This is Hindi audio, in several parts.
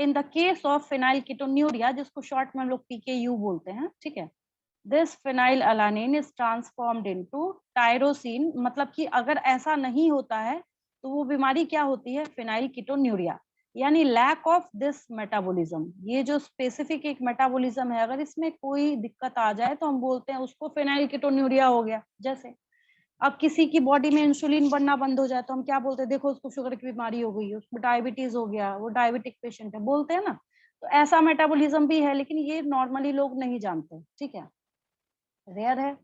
इन द केस ऑफ फिनाइलकीटोन्यूरिया, जिसको शॉर्ट में हम लोग PKU बोलते हैं, ठीक है, this phenyl alanine is transformed into tyrosine. मतलब कि अगर ऐसा नहीं होता है तो वो बीमारी क्या होती है, फिनाइलकीटोन्यूरिया, यानी लैक ऑफ दिस मेटाबॉलिज्म। ये जो स्पेसिफिक एक मेटाबॉलिज्म है, अगर इसमें कोई दिक्कत आ जाए तो हम बोलते हैं उसको फिनाइलकीटोन्यूरिया हो गया। जैसे अब किसी की बॉडी में इंसुलिन बनना बंद हो जाए तो हम क्या बोलते हैं, देखो उसको शुगर की बीमारी हो गई है, उसको डायबिटीज हो गया, वो डायबिटिक पेशेंट है, बोलते हैं ना। तो ऐसा मेटाबॉलिज्म भी है, लेकिन ये नॉर्मली लोग नहीं जानते, ठीक है, रेयर है।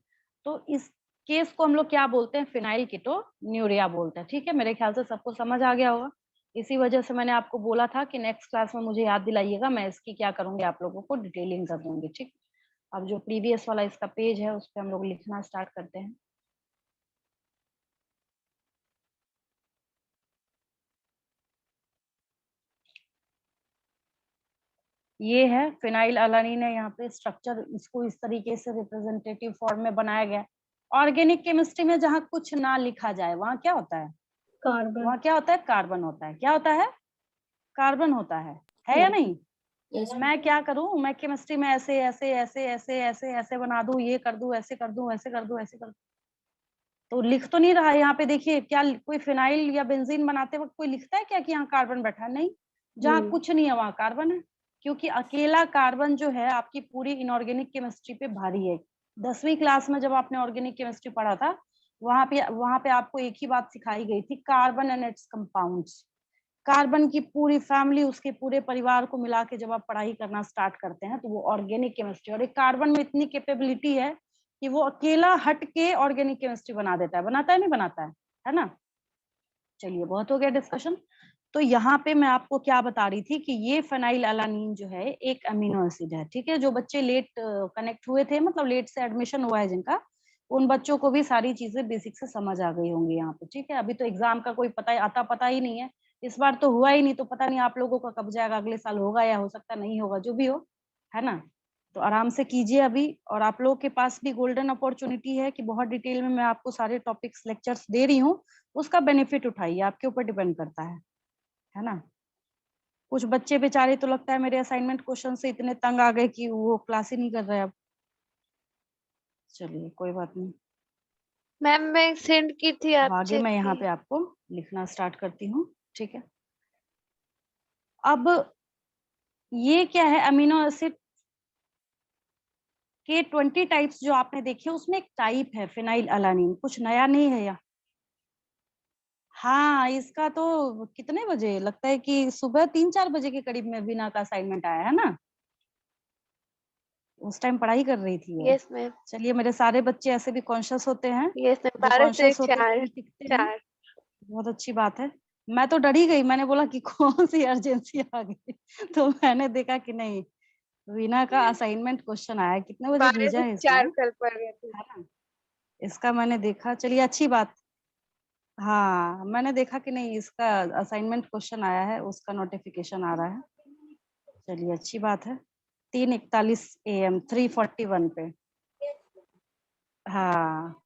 तो इस केस को हम लोग क्या बोलते हैं, फिनाइलकीटोन्यूरिया बोलते हैं। ठीक है, मेरे ख्याल से सबको समझ आ गया होगा। इसी वजह से मैंने आपको बोला था कि नेक्स्ट क्लास में मुझे याद दिलाइएगा, मैं इसकी क्या करूंगी, आप लोगों को डिटेलिंग कर दूंगी। ठीक, अब जो प्रीवियस वाला इसका पेज है उस पर हम लोग लिखना स्टार्ट करते हैं। ये है फिनाइल अलानिन है, यहाँ पे स्ट्रक्चर इसको इस तरीके से रिप्रेजेंटेटिव फॉर्म में बनाया गया है। ऑर्गेनिक केमिस्ट्री में जहाँ कुछ ना लिखा जाए वहाँ क्या होता है, कार्बन। वहाँ क्या होता है, कार्बन होता है। क्या होता है, कार्बन होता है या नहीं। मैं क्या करूं, मैं केमिस्ट्री में ऐसे ऐसे ऐसे ऐसे ऐसे ऐसे बना दूं, ये कर दूं, ऐसे कर दूं, ऐसे कर दूं, ऐसे कर दूं, तो लिख तो नहीं रहा है। यहाँ पे देखिए, क्या कोई फिनाइल या बेंजीन बनाते वक्त कोई लिखता है क्या कि यहाँ कार्बन बैठा है, नहीं। जहाँ कुछ नहीं है वहाँ कार्बन है, क्योंकि अकेला कार्बन जो है आपकी पूरी इनऑर्गेनिक केमिस्ट्री पे भारी है। 10वीं क्लास में जब आपने ऑर्गेनिक केमिस्ट्री पढ़ा था, वहां पे आपको एक ही बात सिखाई गई थी, carbon and it's compounds. Carbon की पूरी फैमिली, उसके पूरे परिवार को मिला के जब आप पढ़ाई करना स्टार्ट करते हैं तो वो ऑर्गेनिक केमिस्ट्री। और एक कार्बन में इतनी कैपेबिलिटी है कि वो अकेला हट के ऑर्गेनिक केमिस्ट्री बना देता है, बनाता है नहीं बनाता है ना। चलिए, बहुत हो गया डिस्कशन। तो यहाँ पे मैं आपको क्या बता रही थी कि ये फेनाइल अलानीन जो है एक अमीनो एसिड है। ठीक है, जो बच्चे लेट कनेक्ट हुए थे, मतलब लेट से एडमिशन हुआ है जिनका, उन बच्चों को भी सारी चीजें बेसिक से समझ आ गई होंगी यहाँ पे। ठीक है, अभी तो एग्जाम का कोई पता ही नहीं है। इस बार तो हुआ ही नहीं, तो पता नहीं आप लोगों का कब जाएगा, अगले साल होगा या हो सकता नहीं होगा, जो भी हो, है ना। तो आराम से कीजिए अभी। और आप लोगों के पास भी गोल्डन अपॉर्चुनिटी है कि बहुत डिटेल में मैं आपको सारे टॉपिक्स लेक्चर्स दे रही हूँ, उसका बेनिफिट उठाइए, आपके ऊपर डिपेंड करता है ना। कुछ बच्चे बेचारे तो लगता है मेरे असाइनमेंट क्वेश्चन से इतने तंग आ गए कि वो क्लास ही नहीं कर रहे अब। चलिए, कोई बात नहीं। मैम मैं सेंड की थी, अब आप आगे चेक मैं यहाँ की। पे आपको लिखना स्टार्ट करती हूँ। ठीक है, अब ये क्या है, अमीनो एसिड के 20 टाइप्स जो आपने देखे, उसमें एक टाइप है फिनाइल अलानिन, कुछ नया नहीं है यहाँ। हाँ, इसका तो कितने बजे, लगता है कि सुबह 3-4 बजे के करीब में बीना का असाइनमेंट आया है ना। उस टाइम पढ़ाई कर रही थी ये। Yes ma'am. चलिए, मेरे सारे बच्चे ऐसे भी कॉन्शियस होते हैं, यस मैम, जो 12 से कॉन्शियस होते हैं 4। वही टिकते हैं। 4। बहुत अच्छी बात है। मैं तो डर ही गई, मैंने बोला कि कौन सी अर्जेंसी आ गई। तो मैंने देखा कि नहीं, वीना का असाइनमेंट क्वेश्चन आया, कितने बजे 12 भेजा से है इसने, 4 कल पढ़ गए थे। है ना। इसका मैंने देखा, चलिए अच्छी बात। हाँ, मैंने देखा कि नहीं, इसका असाइनमेंट क्वेश्चन आया है, उसका नोटिफिकेशन आ रहा है। चलिए, अच्छी बात है। 3:41 AM 341 पे। हाँ,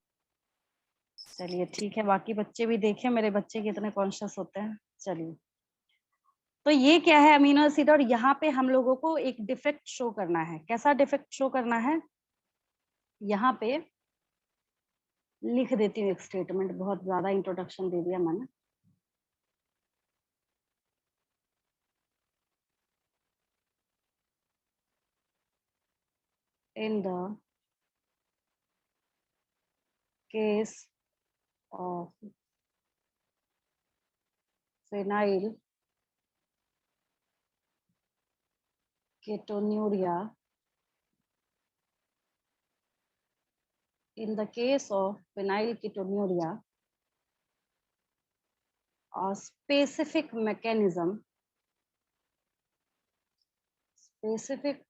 चलिए ठीक है, बाकी बच्चे भी देखें मेरे बच्चे कितने कॉन्शियस होते हैं। चलिए, तो ये क्या है, अमीनो एसिड, और यहाँ पे हम लोगों को एक डिफेक्ट शो करना है। कैसा डिफेक्ट शो करना है, यहाँ पे लिख देती हूँ एक स्टेटमेंट, बहुत ज्यादा इंट्रोडक्शन दे दिया मैंने। In the case of phenyl ketonuria, in the case of phenylketonuria, a specific mechanism, specific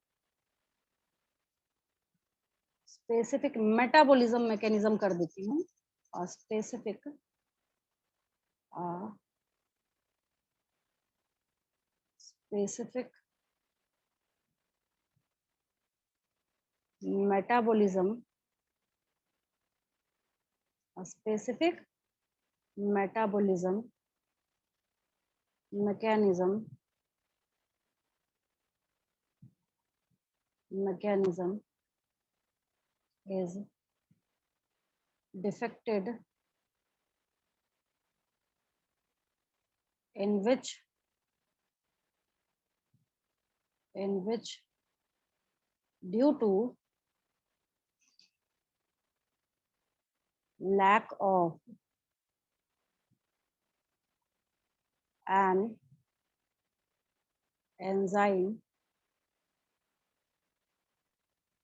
metabolism mechanism कर देती हूँ, और specific metabolism, a specific metabolism mechanism mechanism is defected in which due to lack of an enzyme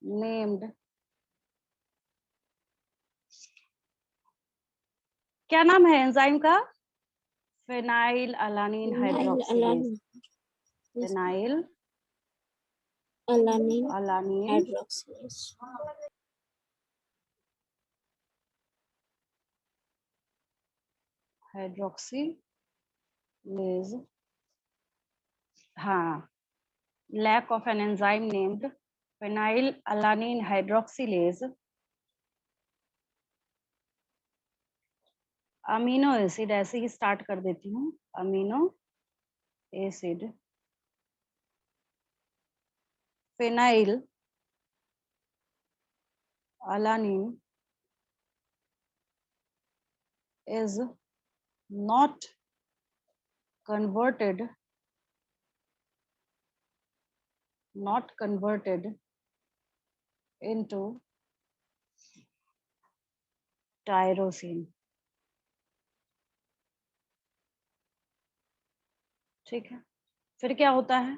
named, क्या नाम है एंजाइम का? Phenylalanine hydroxylase. Phenylalanine hydroxylase, हाँ, lack of an enzyme named phenylalanine hydroxylase amino acid, ऐसे ही स्टार्ट कर देती हूँ, amino acid phenylalanine is not converted into tyrosine. ठीक है, फिर क्या होता है?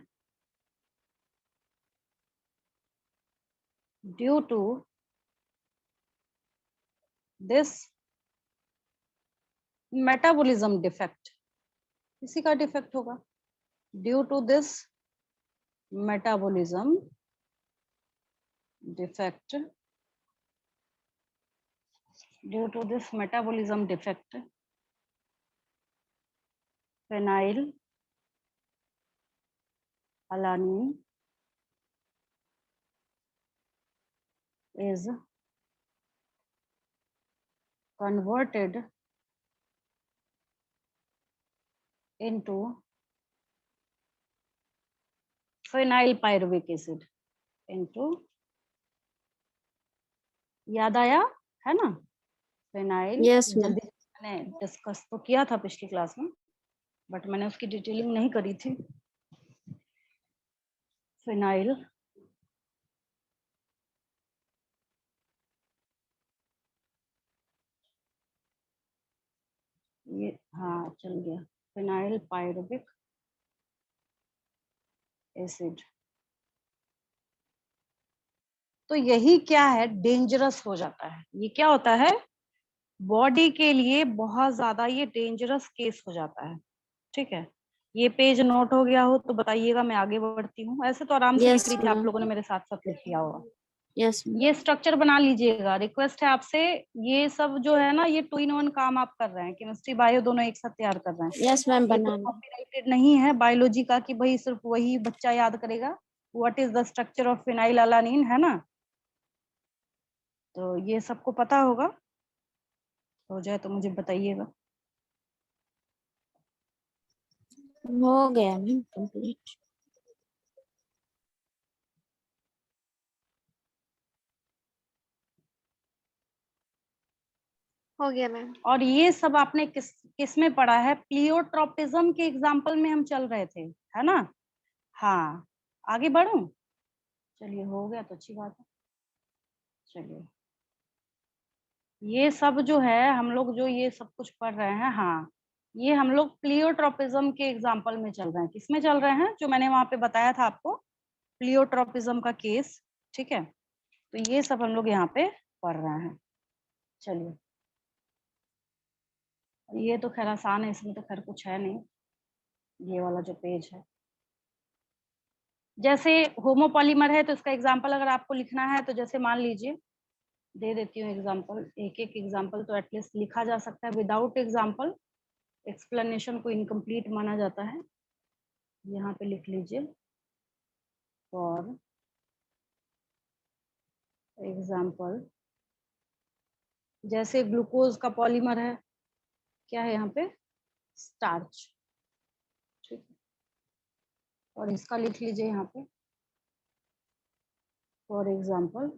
Due to this metabolism defect, किसी का डिफेक्ट होगा, due to this metabolism defect, due to this metabolism defect, phenyl alanine is converted into phenyl pyruvic acid, into, याद आया है ना? फेनाइल, जल्दी मैंने डिस्कस तो किया था पिछली क्लास में, बट मैंने उसकी डिटेलिंग नहीं करी थी। फेनाइल ये, हाँ चल गया, फेनाइल पायरुविक एसिड। तो यही क्या है, डेंजरस हो जाता है। ये क्या होता है, बॉडी के लिए बहुत ज्यादा ये डेंजरस केस हो जाता है। ठीक है, ये पेज नोट हो गया हो तो बताइएगा, मैं आगे बढ़ती हूँ। ऐसे तो आराम से लिख रही थी, आप लोगों ने मेरे साथ साथ लिख लिया होगा। ये स्ट्रक्चर बना लीजिएगा, रिक्वेस्ट है आपसे। ये सब जो है ना, ये 2 in 1 काम आप कर रहे हैं, केमिस्ट्री बायो दोनों एक साथ तैयार कर रहे हैं। यस मैम, बना कॉपीराइटेड नहीं है बायोलॉजी का कि भाई सिर्फ वही बच्चा याद करेगा। What is the structure of phenyl alanine, है ना? तो ये सबको पता होगा, हो जाए तो मुझे बताइएगा। हो गया मैम, कंप्लीट हो गया मैम। और ये सब आपने किस में पढ़ा है? प्लियोट्रोपिज्म के एग्जाम्पल में हम चल रहे थे, है ना? हाँ, आगे बढ़ूं? चलिए, हो गया तो अच्छी बात है। चलिए, ये सब जो है हम लोग जो ये सब कुछ पढ़ रहे हैं, हाँ, ये हम लोग प्लियोट्रोपिज्म के एग्जाम्पल में चल रहे हैं। किसमें चल रहे हैं? जो मैंने वहां पे बताया था आपको, प्लियोट्रोपिज्म का केस। ठीक है, तो ये सब हम लोग यहाँ पे पढ़ रहे हैं। चलिए, ये तो खैर आसान है, इसमें तो खैर कुछ है नहीं, ये वाला जो पेज है। जैसे होमोपॉलीमर है तो इसका एग्जाम्पल अगर आपको लिखना है तो जैसे मान लीजिए, दे देती हूँ एग्जाम्पल, एक एक एग्जाम्पल तो एटलीस्ट लिखा जा सकता है। विदाउट एग्जाम्पल एक्सप्लेनेशन को इनकम्प्लीट माना जाता है। यहाँ पे लिख लीजिए, फॉर एग्जाम्पल, जैसे ग्लूकोज का पॉलीमर है, क्या है यहाँ पे? स्टार्च। ठीक है, और इसका लिख लीजिए यहाँ पे फॉर एग्जाम्पल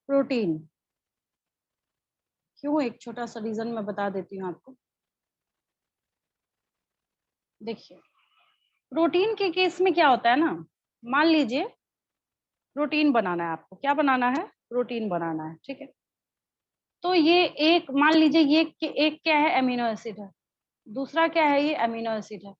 प्रोटीन। क्यों, एक छोटा सा रीजन मैं बता देती हूँ आपको। देखिए, प्रोटीन के केस में क्या होता है ना, मान लीजिए प्रोटीन बनाना है आपको, क्या बनाना है, प्रोटीन बनाना है, ठीक है। तो ये एक, मान लीजिए ये एक क्या है, अमीनो एसिड है, दूसरा क्या है, ये अमीनो एसिड है,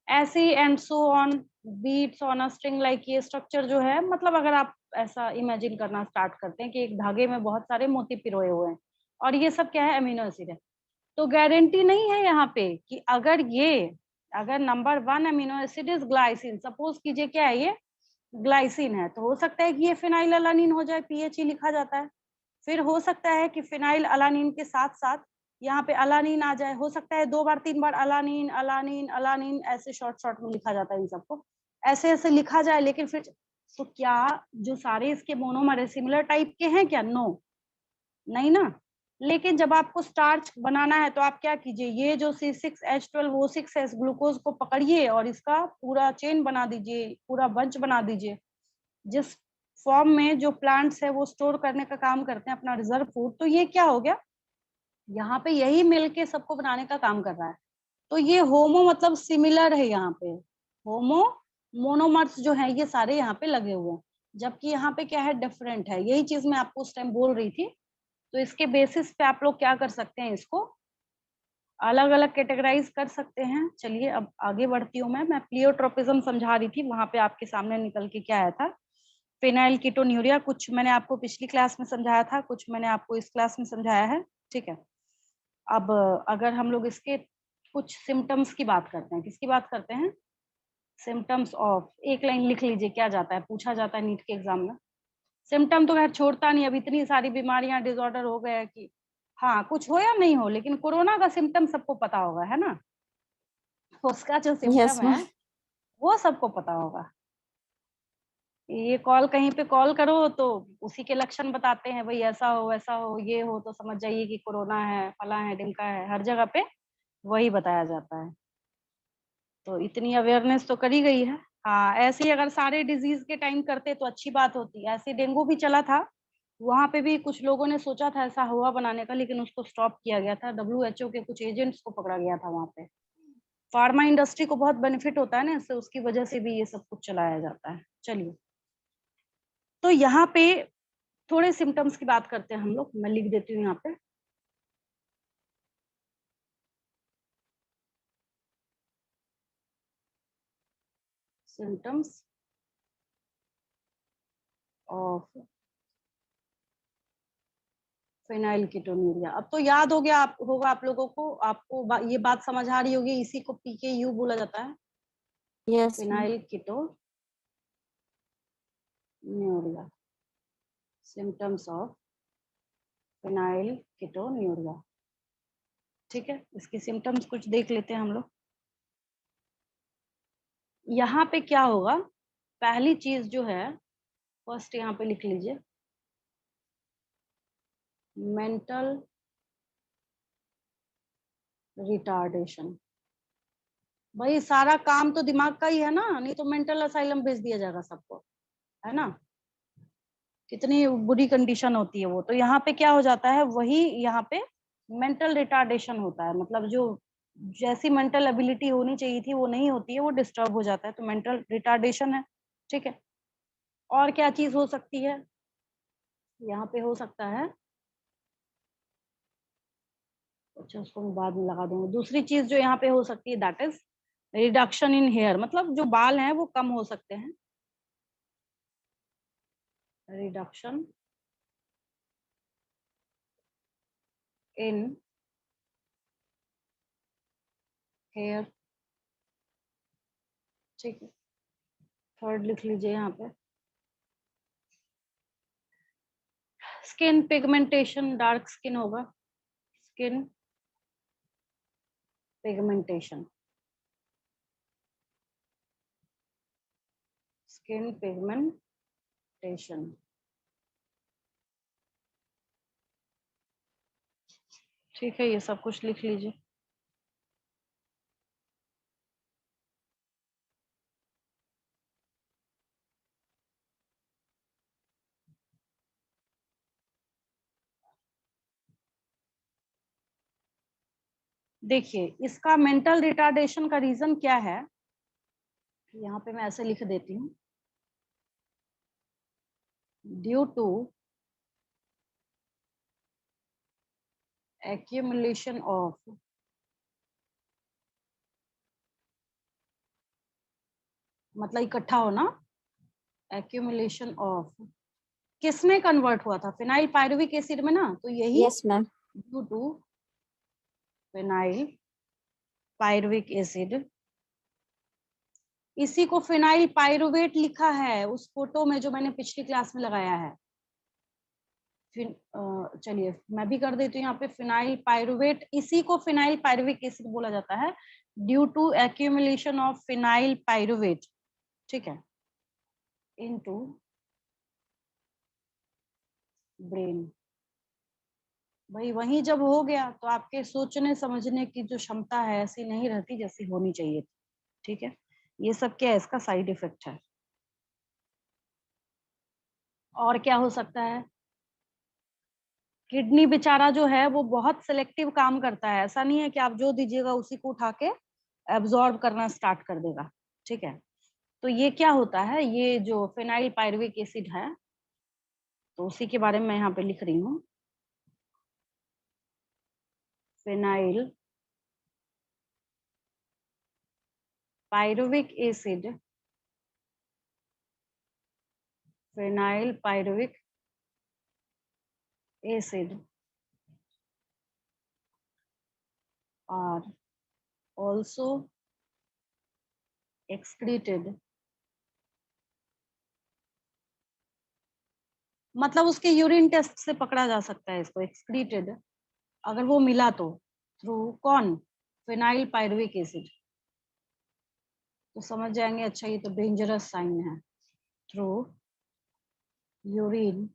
ऐसे and so on, beads on a string like. ये स्ट्रक्चर जो है, मतलब अगर आप ऐसा इमेजिन करना स्टार्ट करते हैं कि एक धागे में बहुत सारे मोती पिरोए हुए हैं और ये सब क्या है, अमीनो एसिड है, तो गारंटी नहीं है यहाँ पे कि अगर number 1 amino acid is glycine, suppose कीजिए क्या है ये, ग्लाइसिन है, तो हो सकता है कि ये फिनाइल अलानिन हो जाए, पीएचई लिखा जाता है। फिर हो सकता है कि फिनाइल अलानिन के साथ साथ यहाँ पे अलानिन आ जाए, हो सकता है 2 बार 3 बार अलानिन अलानिन अलानिन, ऐसे शॉर्ट शॉर्ट में लिखा जाता है इन सबको, ऐसे ऐसे लिखा जाए। लेकिन फिर तो क्या जो सारे इसके मोनोमर है सिमिलर टाइप के हैं क्या, नो, नहीं ना। लेकिन जब आपको स्टार्च बनाना है तो आप क्या कीजिए, ये जो C6H12O6 है, इस ग्लूकोज को पकड़िए और इसका पूरा चेन बना दीजिए, पूरा बंच बना दीजिए, जिस फॉर्म में जो प्लांट्स है वो स्टोर करने का काम करते हैं अपना रिजर्व फूड। तो ये क्या हो गया, यहाँ पे यही मिलके सबको बनाने का काम कर रहा है। तो ये होमो मतलब सिमिलर है, यहाँ पे होमो मोनोमर्स जो है ये सारे यहाँ पे लगे हुए हैं, जबकि यहाँ पे क्या है, डिफरेंट है। यही चीज मैं आपको उस टाइम बोल रही थी। तो इसके बेसिस पे आप लोग क्या कर सकते हैं, इसको अलग अलग कैटेगराइज कर सकते हैं। चलिए अब आगे बढ़ती हूँ। मैं प्लियोट्रोपिज्म समझा रही थी, वहां पे आपके सामने निकल के क्या आया था, फिनाइल कीटोन्यूरिया। कुछ मैंने आपको पिछली क्लास में समझाया था, कुछ मैंने आपको इस क्लास में समझाया है, ठीक है। अब अगर हम लोग इसके कुछ सिम्टम्स की बात करते हैं, किसकी बात करते हैं, सिम्टम्स ऑफ, एक लाइन लिख लीजिए, क्या जाता है, पूछा जाता है नीट के एग्जाम में। सिम्टम तो खैर छोड़ता नहीं, अब इतनी सारी बीमारियां डिसऑर्डर हो गया कि हाँ कुछ हो या नहीं हो, लेकिन कोरोना का सिम्टम सबको पता होगा, है ना, उसका जो यस सिम्टम है मैम। वो सबको पता होगा। ये कॉल, कहीं पे कॉल करो तो उसी के लक्षण बताते हैं, भाई ऐसा हो वैसा हो ये हो, तो समझ जाइए कि कोरोना है, फला है ढिमका है, हर जगह पे वही बताया जाता है। तो इतनी अवेयरनेस तो करी गई है। हाँ, ऐसे ही अगर सारे डिजीज के टाइम करते तो अच्छी बात होती। ऐसे डेंगू भी चला था, वहां पे भी कुछ लोगों ने सोचा था ऐसा हुआ बनाने का, लेकिन उसको स्टॉप किया गया था, WHO के कुछ एजेंट्स को पकड़ा गया था वहां पे। फार्मा इंडस्ट्री को बहुत बेनिफिट होता है ना इससे, उसकी वजह से भी ये सब कुछ चलाया जाता है। चलिए, तो यहाँ पे थोड़े सिम्टम्स की बात करते हैं हम लोग, मैं लिख देती हूँ यहाँ पे। Symptoms of phenyl ketonuria. अब तो याद हो गया होगा आप लोगों को, आपको ये बात समझ आ रही होगी, इसी को PKU बोला जाता है, yes ma'am. Phenyl ketonuria, symptoms of phenyl ketonuria, ठीक है। इसके सिम्टम्स कुछ देख लेते हैं हम लोग। यहाँ पे क्या होगा, पहली चीज जो है, फर्स्ट यहाँ पे लिख लीजिए, मेंटल रिटार्डेशन। भाई सारा काम तो दिमाग का ही है ना, नहीं तो मेंटल असाइलम भेज दिया जाएगा सबको, है ना। कितनी बुरी कंडीशन होती है वो। तो यहाँ पे क्या हो जाता है, वही यहाँ पे मेंटल रिटार्डेशन होता है, मतलब जो जैसी मेंटल एबिलिटी होनी चाहिए थी वो नहीं होती है, वो डिस्टर्ब हो जाता है, तो मेंटल रिटार्डेशन है, ठीक है। और क्या चीज हो सकती है, यहाँ पे हो सकता है, अच्छा उसको मैं बाद में लगा दूंगी। दूसरी चीज जो यहाँ पे हो सकती है, that is reduction in hair, मतलब जो बाल हैं वो कम हो सकते हैं, रिडक्शन इन हेयर, ठीक है। थर्ड लिख लीजिए यहाँ पे, स्किन पिगमेंटेशन, डार्क स्किन होगा, स्किन पिगमेंटेशन, स्किन पिगमेंटेशन। ठीक है, ये सब कुछ लिख लीजिए। देखिए, इसका मेंटल रिटार्डेशन का रीजन क्या है, यहाँ पे मैं ऐसे लिख देती हूँ, ड्यू टू accumulation of मतलब इकट्ठा होना, accumulation of किसमें कन्वर्ट हुआ था, फिनाइल पायरुविक एसिड में ना, तो यही yes ma'am. Due to phenyl pyruvic acid, इसी को फिनाइल पायरुवेट लिखा है उस फोटो में जो मैंने पिछली क्लास में लगाया है। चलिए मैं भी कर देती हूँ यहाँ पे, फिनाइल पायरुवेट, इसी को फिनाइल पायरुविक एसिड बोला जाता है, due to accumulation of phenylpyruvate, ठीक है, इनटू ब्रेन। भाई वही जब हो गया तो आपके सोचने समझने की जो क्षमता है ऐसी नहीं रहती जैसी होनी चाहिए, ठीक है। ये सब क्या है, इसका साइड इफेक्ट है। और क्या हो सकता है, किडनी बेचारा जो है वो बहुत सिलेक्टिव काम करता है, ऐसा नहीं है कि आप जो दीजिएगा उसी को उठा के एब्जॉर्ब करना स्टार्ट कर देगा, ठीक है। तो ये क्या होता है, ये जो फिनाइल पायरुविक एसिड है, तो उसी के बारे में मैं यहाँ पे लिख रही हूँ, phenyl pyruvic acid, phenyl pyruvic acid are also excreted, मतलब उसके यूरिन टेस्ट से पकड़ा जा सकता है इसको, एक्सक्रीटेड अगर वो मिला तो, थ्रू कौन, फिनाइल पायरुविक एसिड, तो समझ जाएंगे अच्छा ये तो डेंजरस साइन है, through urine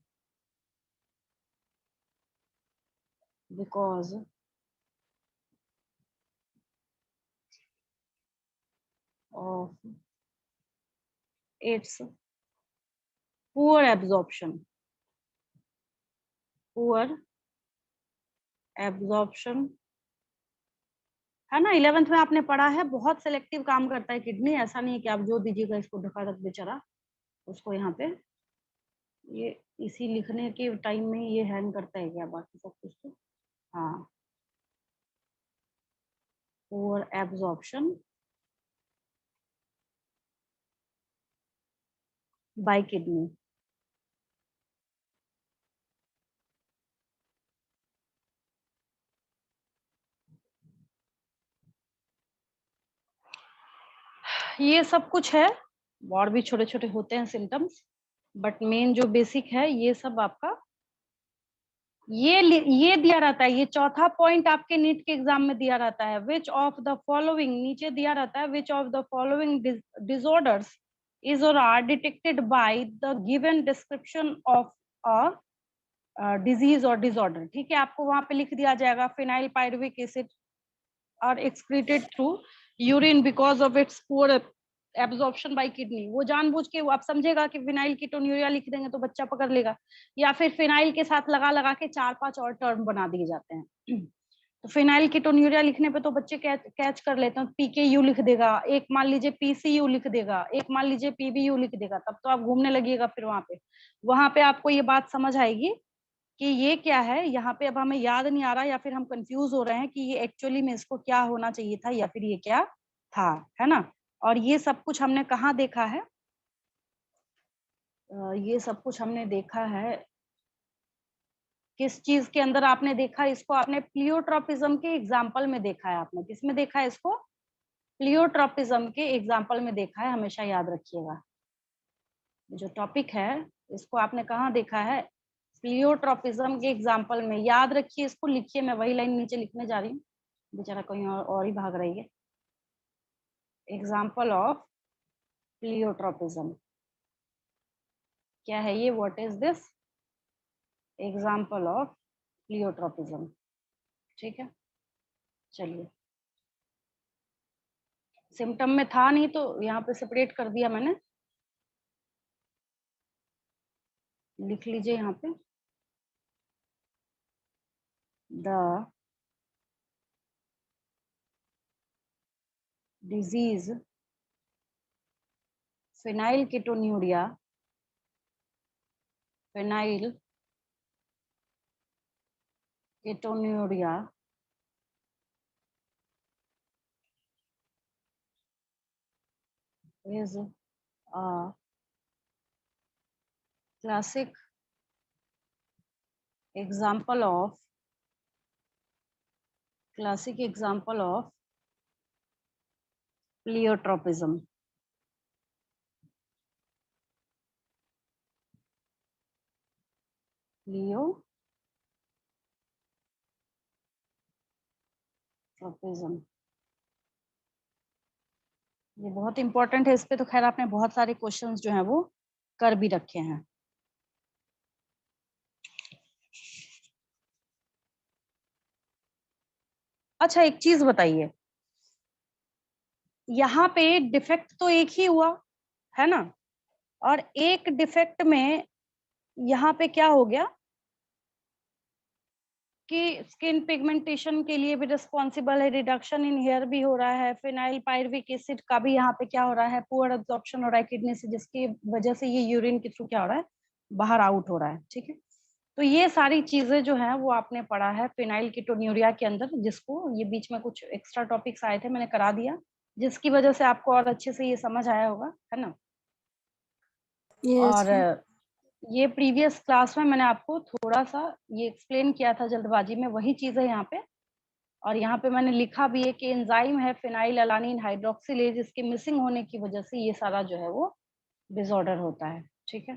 because of its poor absorption, poor absorption है ना, 11th में आपने पढ़ा है, बहुत सिलेक्टिव काम करता है किडनी, ऐसा नहीं है कि आप जो दीजिएगा इसको ढका रख बेचारा, उसको यहाँ पे ये इसी लिखने के टाइम में ये हैंग करता है क्या, बाकी सब कुछ तो हाँ, पुअर एब्जॉर्प्शन बाय किडनी। ये सब कुछ है, और भी छोटे छोटे होते हैं सिम्टम्स, बट मेन जो बेसिक है ये सब आपका ये दिया रहता है, ये चौथा पॉइंट आपके नीट के एग्जाम में दिया रहता है, विच ऑफ द फॉलोइंग, नीचे दिया रहता है, which of the following disorders is or are detected by the given description of a disease or disorder, ठीक है। आपको वहां पे लिख दिया जाएगा, phenyl pyruvic acid are excreted through urine because of its poor absorption by kidney, वो जानबूझ के वो आप समझेगा कि फिनाइल कीटोन्यूरिया लिख देंगे तो बच्चा पकड़ लेगा, या फिर फिनाइल के साथ लगा लगा के 4-5 और टर्म बना दिए जाते हैं। तो फिनाइल कीटोन्यूरिया लिखने पे तो बच्चे कैच कर लेते हैं, पीकेयू लिख देगा, एक मान लीजिए पीसीयू लिख देगा, एक मान लीजिए पीबीयू लिख देगा, तब तो आप घूमने लगिएगा फिर वहां पे आपको ये बात समझ आएगी कि ये क्या है, यहाँ पे अब हमें याद नहीं आ रहा या फिर हम कंफ्यूज हो रहे हैं कि ये एक्चुअली में इसको क्या होना चाहिए था या फिर ये क्या था, है ना। और ये सब कुछ हमने कहाँ देखा है, ये सब कुछ हमने देखा है किस चीज के अंदर आपने देखा इसको, आपने प्लियोट्रोपिज्म के एग्जाम्पल में देखा है, आपने किसमें देखा है इसको, प्लियोट्रोपिज्म के एग्जाम्पल में देखा है, हमेशा याद रखिएगा। जो टॉपिक है इसको आपने कहाँ देखा है, प्लियोट्रोपिज्म के एग्जाम्पल में, याद रखिए इसको, लिखिए, मैं वही लाइन नीचे लिखने जा रही हूँ, बेचारा कहीं और ही भाग रही है। एग्जाम्पल ऑफ प्लियोट्रोपिज्म क्या है ये, what is this, example of pleiotropism, ठीक है, चलिए सिम्टम में था नहीं तो यहाँ पे सेपरेट कर दिया मैंने, लिख लीजिए यहाँ पे the disease phenyl ketonuria, phenyl ketonuria is a classic example of pleiotropism. प्लीयोट्रोपिज्म, ये बहुत इंपॉर्टेंट है, इस पे तो खैर आपने बहुत सारे क्वेश्चंस जो हैं वो कर भी रखे हैं। अच्छा एक चीज बताइए, यहाँ पे डिफेक्ट तो एक ही हुआ है ना, और एक डिफेक्ट में यहाँ पे क्या हो गया कि स्किन पिगमेंटेशन के लिए भी रिस्पॉन्सिबल है, रिडक्शन इन हेयर भी हो रहा है, फिनाइल पायरुविक एसिड का भी यहाँ पे क्या हो रहा है, पुअर एब्जॉर्प्शन हो रहा है किडनी से, जिसकी वजह से ये यूरिन के थ्रू क्या हो रहा है, बाहर आउट हो रहा है। ठीक है, तो ये सारी चीजें जो है वो आपने पढ़ा है फिनाइल कीटोन्यूरिया के अंदर, जिसको ये बीच में कुछ एक्स्ट्रा टॉपिक्स आए थे मैंने करा दिया, जिसकी वजह से आपको और अच्छे से ये समझ आया होगा, है ना। और ये प्रीवियस क्लास में मैंने आपको थोड़ा सा ये एक्सप्लेन किया था जल्दबाजी में, वही चीज है यहाँ पे। और यहाँ पे मैंने लिखा भी है कि एंजाइम है फिनाइल अलानिन हाइड्रोक्सिलेज, इसके मिसिंग होने की वजह से ये सारा जो है वो डिसऑर्डर होता है। ठीक है,